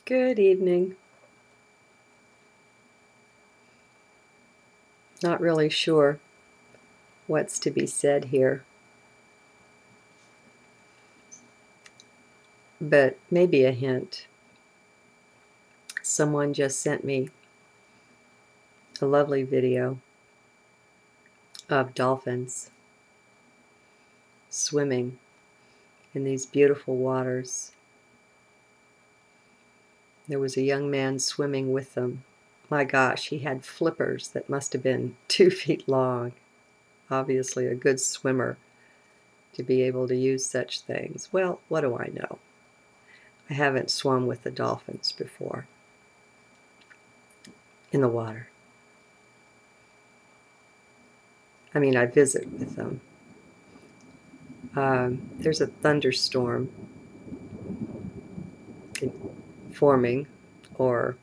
Good evening. Not really sure what's to be said here, but maybe a hint. Someone just sent me a lovely video of dolphins swimming in these beautiful waters. There was a young man swimming with them. My gosh, he had flippers that must have been 2 feet long. Obviously a good swimmer to be able to use such things. Well, what do I know? I haven't swum with the dolphins before in the water. I mean, I visit with them. There's a thunderstorm forming or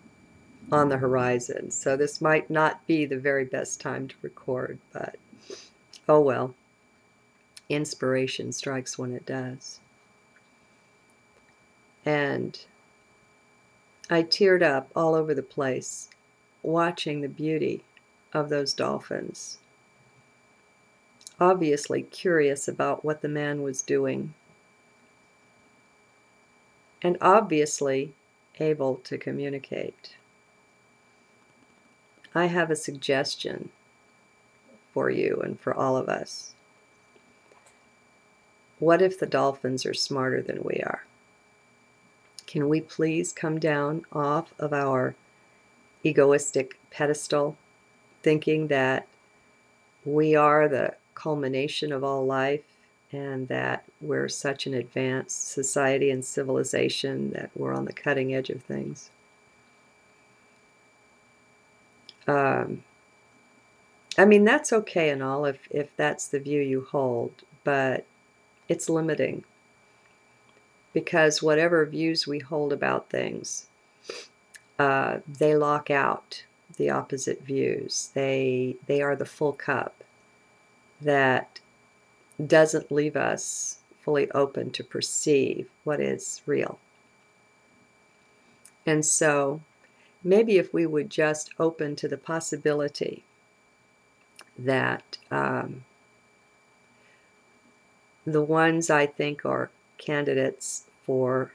on the horizon, so this might not be the very best time to record, but oh well. Inspiration strikes when it does. And I teared up all over the place watching the beauty of those dolphins. Obviously curious about what the man was doing, and obviously able to communicate. I have a suggestion for you and for all of us. What if the dolphins are smarter than we are? Can we please come down off of our egoistic pedestal, thinking that we are the culmination of all life and that we're such an advanced society and civilization that we're on the cutting edge of things? I mean, that's okay and all if that's the view you hold, but it's limiting, because whatever views we hold about things, they lock out the opposite views. They are the full cup that doesn't leave us fully open to perceive what is real. And so maybe if we would just open to the possibility that the ones I think are candidates for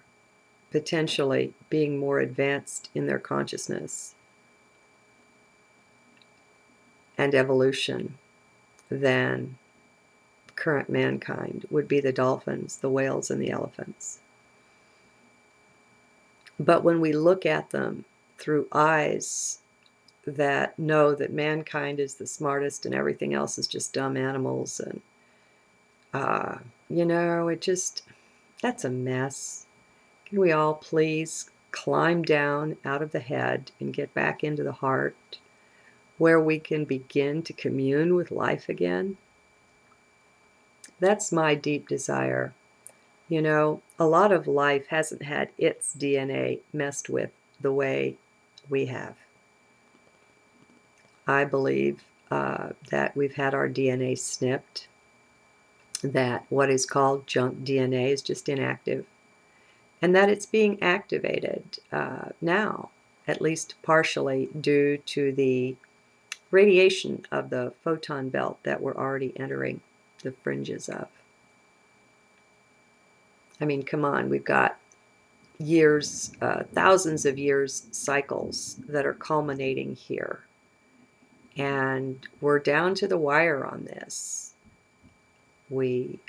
potentially being more advanced in their consciousness and evolution than current mankind would be the dolphins, the whales, and the elephants. But when we look at them through eyes that know that mankind is the smartest and everything else is just dumb animals, and that's a mess. Can we all please climb down out of the head and get back into the heart, where we can begin to commune with life again? That's my deep desire. A lot of life hasn't had its DNA messed with the way we have. I believe that we've had our DNA snipped, that what is called junk DNA is just inactive, and that it's being activated now, at least partially, due to the radiation of the photon belt that we're already entering the fringes of. I mean, come on, we've got years, thousands of years cycles that are culminating here. And we're down to the wire on this. We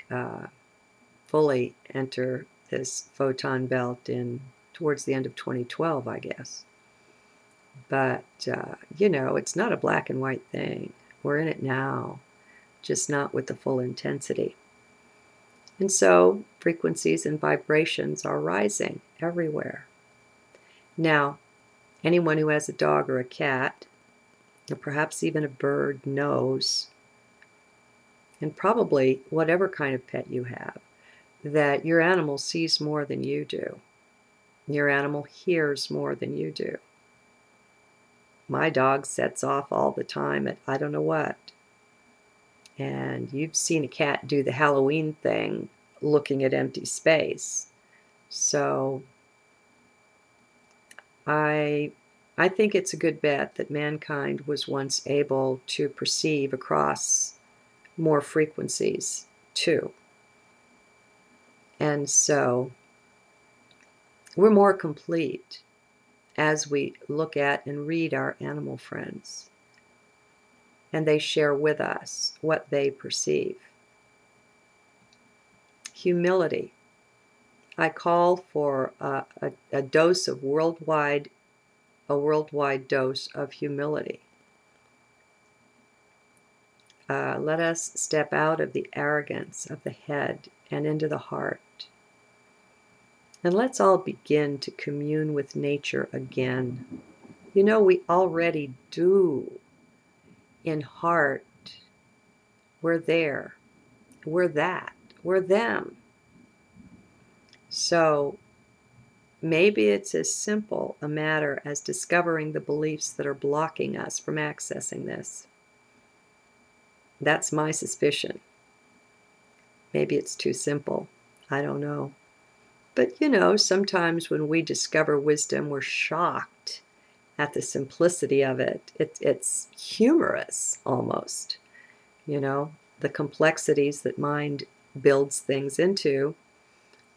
fully enter this photon belt towards the end of 2012, I guess. But, it's not a black and white thing. We're in it now, just not with the full intensity. And so frequencies and vibrations are rising everywhere. Now, anyone who has a dog or a cat, or perhaps even a bird, knows, and probably whatever kind of pet you have, that your animal sees more than you do. Your animal hears more than you do. My dog sets off all the time at I don't know what. And you've seen a cat do the Halloween thing looking at empty space. So I think it's a good bet that mankind was once able to perceive across more frequencies too. And so we're more complete as we look at and read our animal friends, and they share with us what they perceive. Humility. I call for a dose of worldwide dose of humility. Let us step out of the arrogance of the head and into the heart. And let's all begin to commune with nature again. You know, we already do. In heart, we're there. We're that. We're them. So maybe it's as simple a matter as discovering the beliefs that are blocking us from accessing this. That's my suspicion. Maybe it's too simple. I don't know. But you know, sometimes when we discover wisdom, we're shocked at the simplicity of it. It's humorous almost, you know, the complexities that mind builds things into,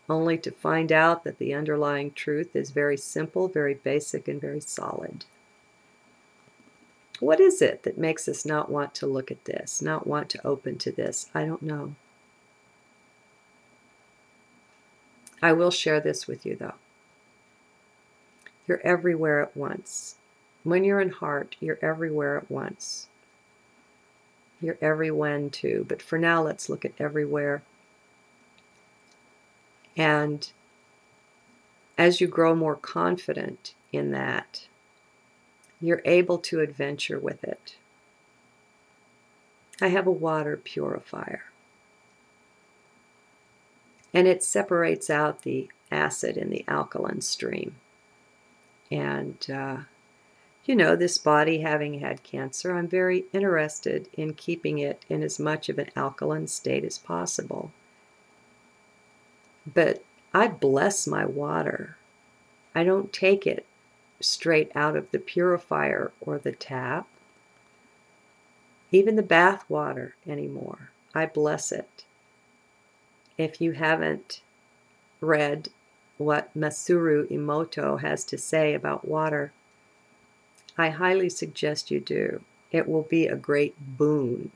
only to find out that the underlying truth is very simple, very basic, and very solid. What is it that makes us not want to look at this, not want to open to this? I don't know. I will share this with you, though. You're everywhere at once. When you're in heart, you're everywhere at once. You're every when too. But for now, let's look at everywhere. And as you grow more confident in that, you're able to adventure with it. I have a water purifier. And it separates out the acid in the alkaline stream. And, you know, this body having had cancer, I'm very interested in keeping it in as much of an alkaline state as possible. But I bless my water. I don't take it straight out of the purifier or the tap, even the bath water anymore. I bless it. If you haven't read what Masaru Emoto has to say about water, I highly suggest you do. It will be a great boon.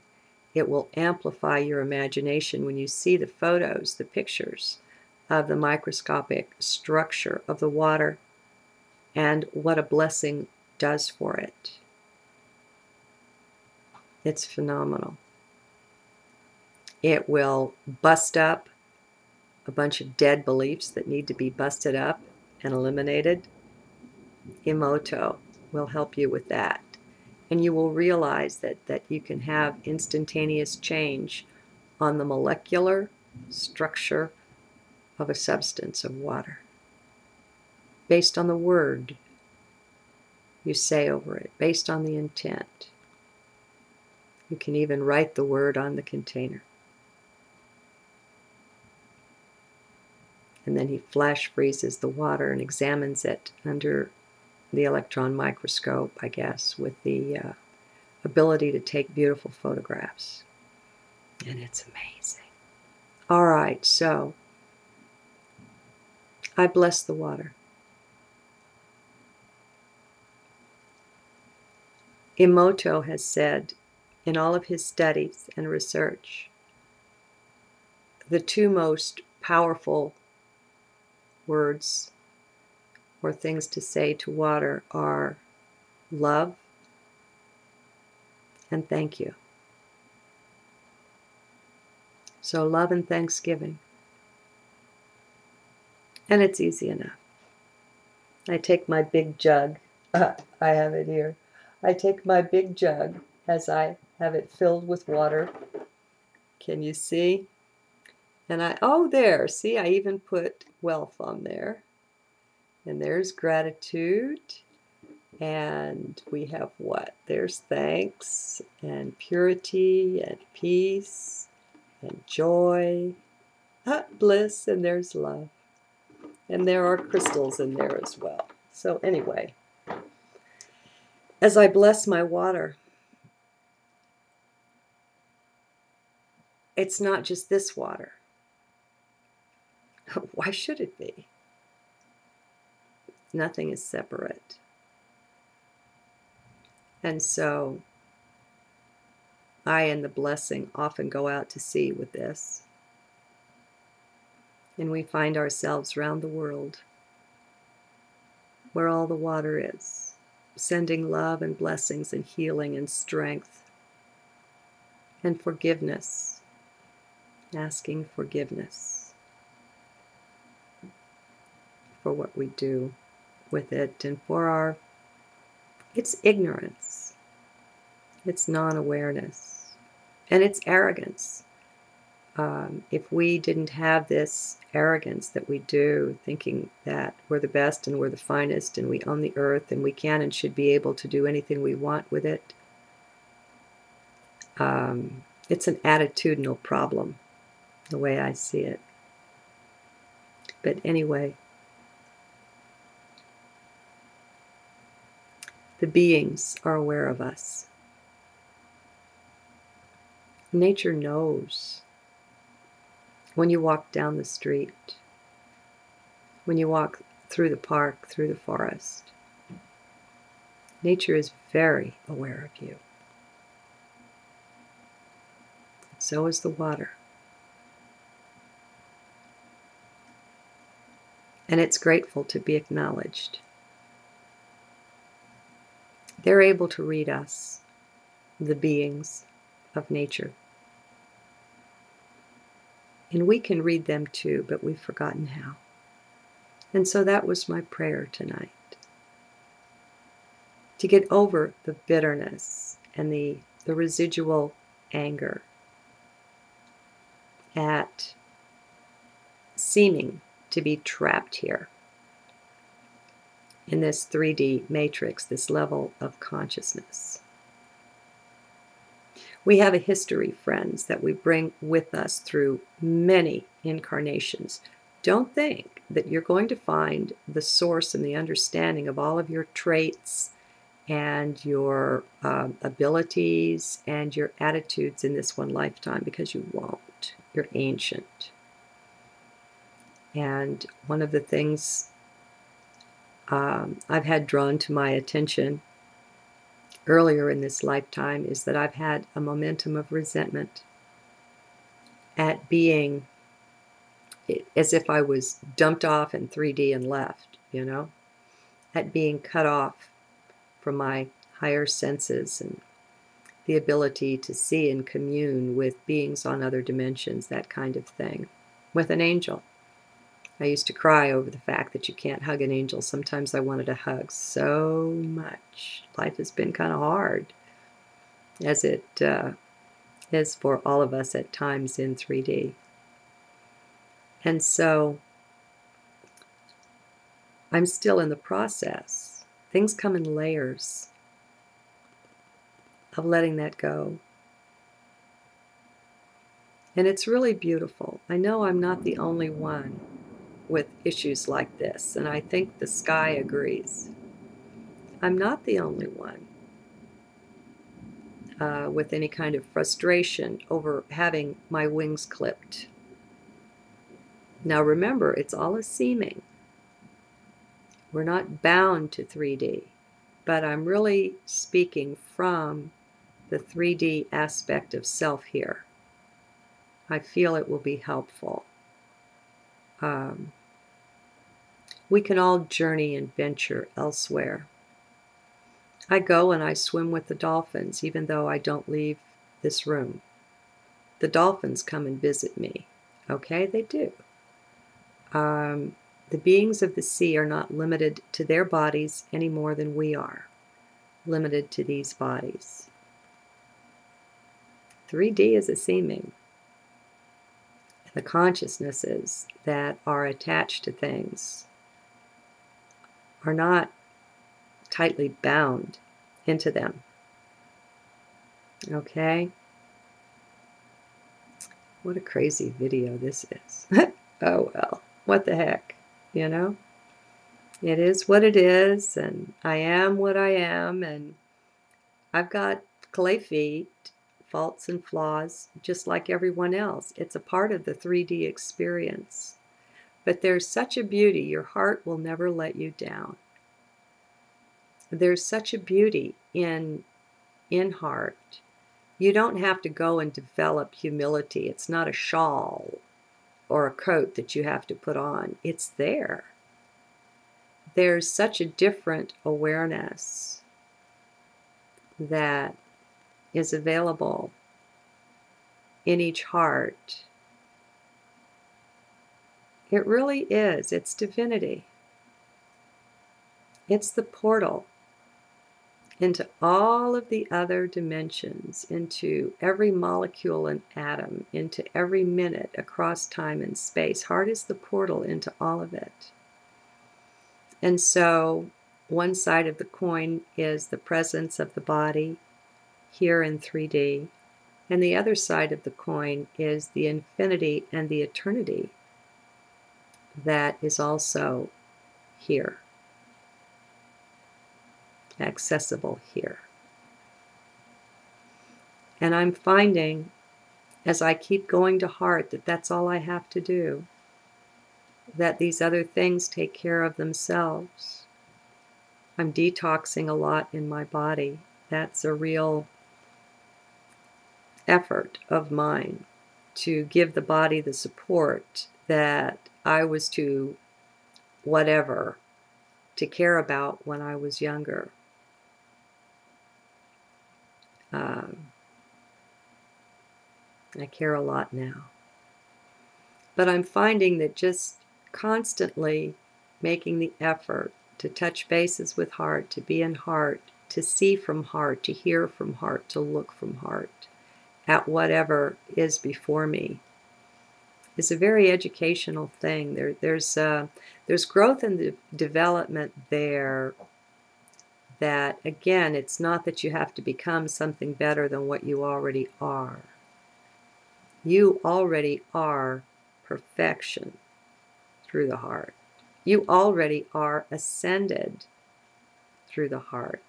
It will amplify your imagination when you see the photos, the pictures of the microscopic structure of the water and what a blessing does for it. It's phenomenal. It will bust up a bunch of dead beliefs that need to be busted up and eliminated. Emoto will help you with that. And you will realize that you can have instantaneous change on the molecular structure of a substance of water based on the word you say over it, based on the intent. You can even write the word on the container. And then he flash freezes the water and examines it under the electron microscope, I guess, with the ability to take beautiful photographs. And it's amazing. All right, so I bless the water. Emoto has said in all of his studies and research, the two most powerful words or things to say to water are love and thank you. So love and thanksgiving. And it's easy enough. I take my big jug. I have it here. I take my big jug as I have it filled with water. Can you see? And there, see, I even put wealth on there. And there's gratitude. And we have what? There's thanks and purity and peace and joy, bliss, and there's love. And there are crystals in there as well. So anyway, as I bless my water, it's not just this water. Why should it be? Nothing is separate. And so I and the blessing often go out to sea with this. And we find ourselves round the world where all the water is, sending love and blessings and healing and strength and forgiveness, asking forgiveness for what we do with it and for its ignorance, its non-awareness, and its arrogance. If we didn't have this arrogance that we do, thinking that we're the best and we're the finest and we own the earth and we can and should be able to do anything we want with it, it's an attitudinal problem, the way I see it. But anyway, the beings are aware of us. Nature knows. When you walk down the street, when you walk through the park, through the forest, nature is very aware of you. So is the water. And it's grateful to be acknowledged. They're able to read us, the beings of nature. And we can read them too, but we've forgotten how. And so that was my prayer tonight. To get over the bitterness and the residual anger at seeming to be trapped here in this 3D matrix, this level of consciousness. We have a history, friends, that we bring with us through many incarnations. Don't think that you're going to find the source and the understanding of all of your traits and your abilities and your attitudes in this one lifetime, because you won't. You're ancient. And one of the things I've had drawn to my attention earlier in this lifetime is that I've had a momentum of resentment at being as if I was dumped off in 3D and left, at being cut off from my higher senses and the ability to see and commune with beings on other dimensions, that kind of thing, with an angel. I used to cry over the fact that you can't hug an angel. Sometimes I wanted to hug so much. Life has been kind of hard, as it is for all of us at times in 3D. And so I'm still in the process. Things come in layers of letting that go. And it's really beautiful. I know I'm not the only one with issues like this, and I think the sky agrees. I'm not the only one with any kind of frustration over having my wings clipped. Now remember, it's all a seeming. We're not bound to 3D, but I'm really speaking from the 3D aspect of self here. I feel it will be helpful. We can all journey and venture elsewhere. I go and I swim with the dolphins, even though I don't leave this room. The dolphins come and visit me. Okay, they do. The beings of the sea are not limited to their bodies any more than we are limited to these bodies. 3D is a seeming. The consciousnesses that are attached to things are not tightly bound into them. Okay? What a crazy video this is. Oh well, what the heck, It is what it is, and I am what I am, and I've got clay feet, faults and flaws, just like everyone else. It's a part of the 3D experience. But there's such a beauty. Your heart will never let you down. There's such a beauty in heart. You don't have to go and develop humility. It's not a shawl or a coat that you have to put on. It's there. There's such a different awareness that is available in each heart. It really is. It's divinity. It's the portal into all of the other dimensions, into every molecule and atom, into every minute across time and space. Heart is the portal into all of it. And so one side of the coin is the presence of the body here in 3D, and the other side of the coin is the infinity and the eternity that is also here, accessible here. And I'm finding, as I keep going to heart, that that's all I have to do, that these other things take care of themselves. I'm detoxing a lot in my body. That's a real effort of mine, to give the body the support that I was to care about when I was younger. I care a lot now. But I'm finding that just constantly making the effort to touch bases with heart, to be in heart, to see from heart, to hear from heart, to look from heart at whatever is before me is a very educational thing. There's growth and development there that, again, it's not that you have to become something better than what you already are. You already are perfection through the heart. You already are ascended through the heart.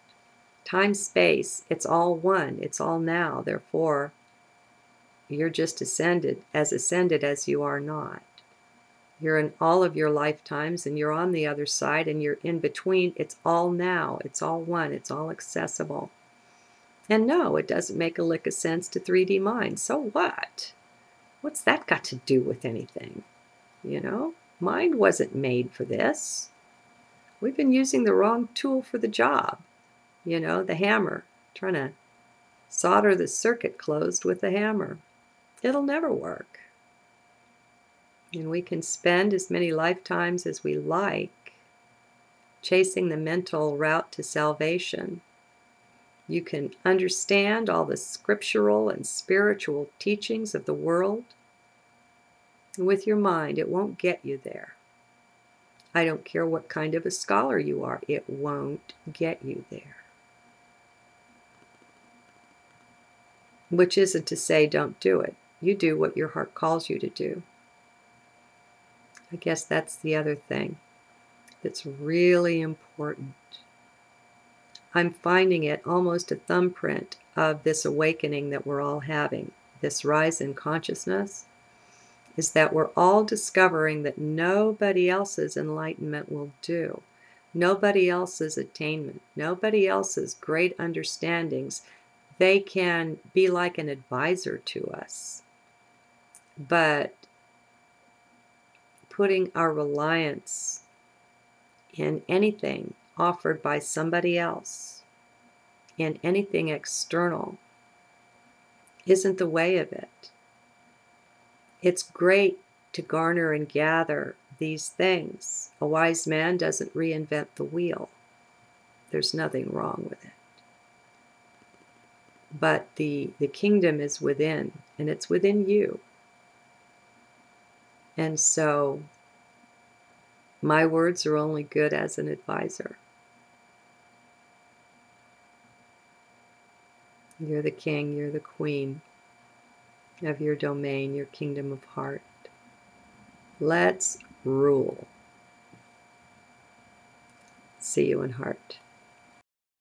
Time, space, it's all one. It's all now. Therefore, you're just ascended as you are not. You're in all of your lifetimes, and you're on the other side, and you're in between. It's all now. It's all one. It's all accessible. And no, it doesn't make a lick of sense to 3D mind. So what? What's that got to do with anything? You know, mind wasn't made for this. We've been using the wrong tool for the job. You know, the hammer, trying to solder the circuit closed with the hammer. It'll never work. And we can spend as many lifetimes as we like chasing the mental route to salvation. You can understand all the scriptural and spiritual teachings of the world. With your mind, it won't get you there. I don't care what kind of a scholar you are, it won't get you there. Which isn't to say don't do it. You do what your heart calls you to do. I guess that's the other thing that's really important. I'm finding it almost a thumbprint of this awakening that we're all having, this rise in consciousness, is that we're all discovering that nobody else's enlightenment will do. Nobody else's attainment, nobody else's great understandings. They can be like an advisor to us. But putting our reliance in anything offered by somebody else, in anything external, isn't the way of it. It's great to garner and gather these things. A wise man doesn't reinvent the wheel. There's nothing wrong with it. But the kingdom is within, and it's within you. And so my words are only good as an advisor. You're the king, you're the queen of your domain, your kingdom of heart. Let's rule. See you in heart.